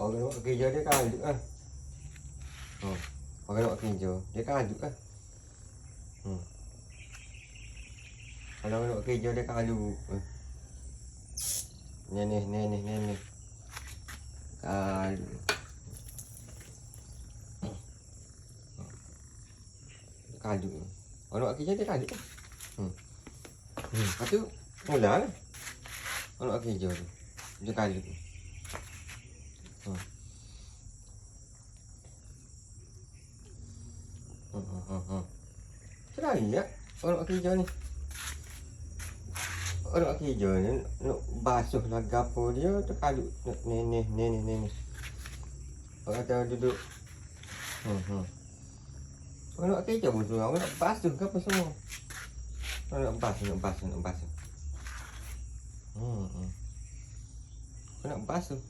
Orang nak kerja dia kalut ah. Orang nak kerja dia kalut ah. Kalau nak kerja dia kalut. Ni. Kalut. Kalut. Orang nak kerja dia kalut. Lepas tu mula lah. Orang nak kerja tu. Dia kalut. Selain ya orang kerja ni. Orang kerja ni nak basuh lah gapo dia terkalut ni. Orang kata duduk. Orang nak kerja pun tu orang nak basuh gapo semua. Orang nak basuh. Orang nak basuh.